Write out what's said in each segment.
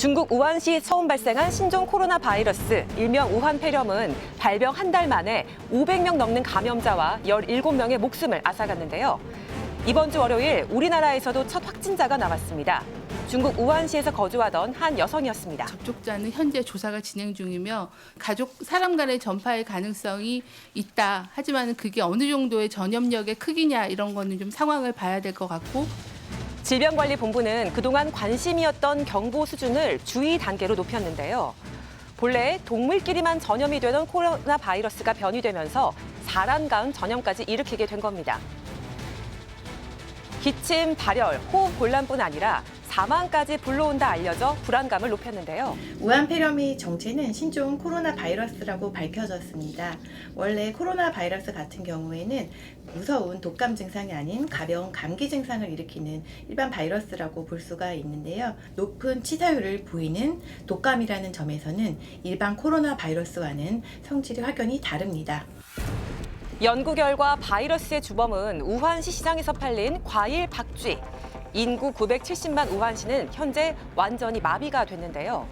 중국 우한시 처음 발생한 신종 코로나 바이러스, 일명 우한 폐렴은 발병 한 달 만에 500명 넘는 감염자와 17명의 목숨을 앗아갔는데요. 이번 주 월요일 우리나라에서도 첫 확진자가 나왔습니다. 중국 우한시에서 거주하던 한 여성이었습니다. 접촉자는 현재 조사가 진행 중이며 가족 사람 간의 전파의 가능성이 있다. 하지만 그게 어느 정도의 전염력의 크기냐 이런 거는 좀 상황을 봐야 될 것 같고. 질병관리본부는 그동안 관심이었던 경보 수준을 주의 단계로 높였는데요. 본래 동물끼리만 전염이 되던 코로나 바이러스가 변이되면서 사람 간 전염까지 일으키게 된 겁니다. 기침, 발열, 호흡 곤란뿐 아니라 사망까지 불러온다 알려져 불안감을 높였는데요. 우한 폐렴의 정체는 신종 코로나 바이러스라고 밝혀졌습니다. 원래 코로나 바이러스 같은 경우에는 무서운 독감 증상이 아닌 가벼운 감기 증상을 일으키는 일반 바이러스라고 볼 수가 있는데요. 높은 치사율을 보이는 독감이라는 점에서는 일반 코로나 바이러스와는 성질이 확연히 다릅니다. 연구 결과 바이러스의 주범은 우한시 시장에서 팔린 과일 박쥐. 인구 970만 우한시는 현재 완전히 마비가 됐는데요.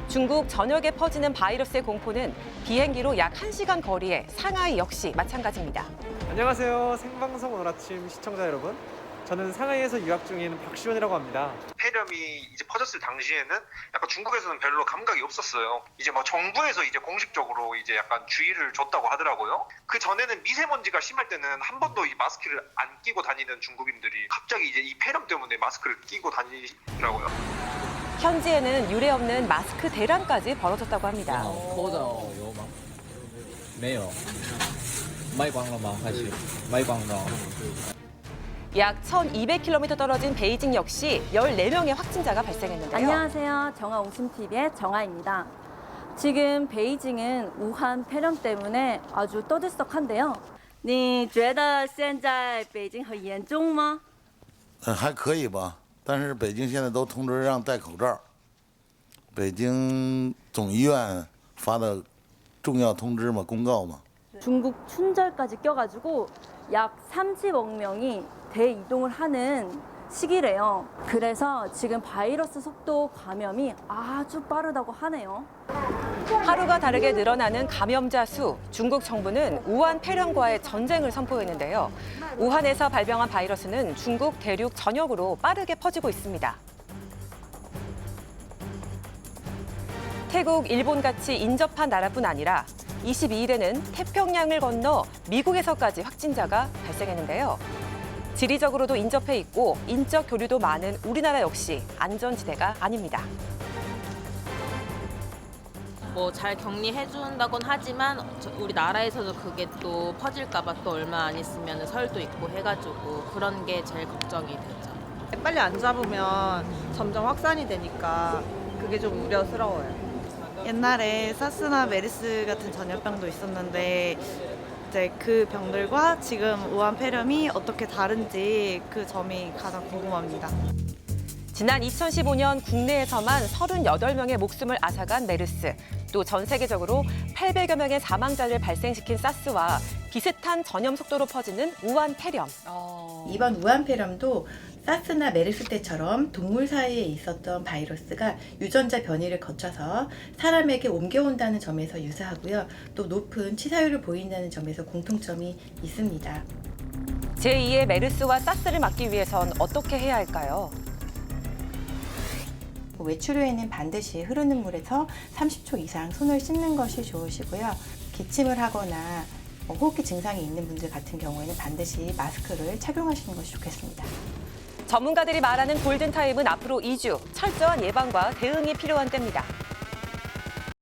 중국 전역에 퍼지는 바이러스의 공포는 비행기로 약 1시간 거리의 상하이 역시 마찬가지입니다. 안녕하세요. 생방송 오늘 아침 시청자 여러분. 저는 상하이에서 유학 중인 박시원이라고 합니다. 폐렴이 이제 퍼졌을 당시에는 약간 중국에서는 별로 감각이 없었어요. 이제 뭐 정부에서 이제 공식적으로 이제 약간 주의를 줬다고 하더라고요. 그 전에는 미세먼지가 심할 때는 한 번도 이 마스크를 안 끼고 다니는 중국인들이 갑자기 이제 이 폐렴 때문에 마스크를 끼고 다니더라고요. 현지에는 유례 없는 마스크 대란까지 벌어졌다고 합니다. 脱的有吗？没有，卖光了吗？还是卖光了？ 약 1,200km 떨어진 베이징 역시 14명의 확진자가 발생했는데요. 안녕하세요. 정아옹심TV의 정아입니다. 지금 베이징은 우한 폐렴 때문에 아주 떠들썩한데요. 你觉得现在北京很严重吗？还可以吧，但是北京现在都通知让戴口罩。北京总医院发的重要通知嘛，公告嘛。 중국 춘절까지 껴가지고 약 30억 명이 대이동을 하는 시기래요. 그래서 지금 바이러스 속도 감염이 아주 빠르다고 하네요. 하루가 다르게 늘어나는 감염자 수, 중국 정부는 우한 폐렴과의 전쟁을 선포했는데요. 우한에서 발병한 바이러스는 중국 대륙 전역으로 빠르게 퍼지고 있습니다. 태국, 일본같이 인접한 나라뿐 아니라 22일에는 태평양을 건너 미국에서까지 확진자가 발생했는데요. 지리적으로도 인접해 있고 인적 교류도 많은 우리나라 역시 안전지대가 아닙니다. 뭐 잘 격리해 준다곤 하지만 우리 나라에서도 그게 또 퍼질까 봐 또 얼마 안 있으면 설도 있고 해가지고 그런 게 제일 걱정이 되죠. 빨리 안 잡으면 점점 확산이 되니까 그게 좀 우려스러워요. 옛날에 사스나 메르스 같은 전염병도 있었는데 이제 그 병들과 지금 우한 폐렴이 어떻게 다른지 그 점이 가장 궁금합니다. 지난 2015년 국내에서만 38명의 목숨을 앗아간 메르스, 또 전 세계적으로 800여 명의 사망자를 발생시킨 사스와 비슷한 전염 속도로 퍼지는 우한 폐렴. 이번 우한 폐렴도 사스나 메르스 때처럼 동물 사이에 있었던 바이러스가 유전자 변이를 거쳐서 사람에게 옮겨온다는 점에서 유사하고요. 또 높은 치사율을 보인다는 점에서 공통점이 있습니다. 제2의 메르스와 사스를 막기 위해선 어떻게 해야 할까요? 외출 후에는 반드시 흐르는 물에서 30초 이상 손을 씻는 것이 좋으시고요. 기침을 하거나 호흡기 증상이 있는 분들 같은 경우에는 반드시 마스크를 착용하시는 것이 좋겠습니다. 전문가들이 말하는 골든타임은 앞으로 2주, 철저한 예방과 대응이 필요한 때입니다.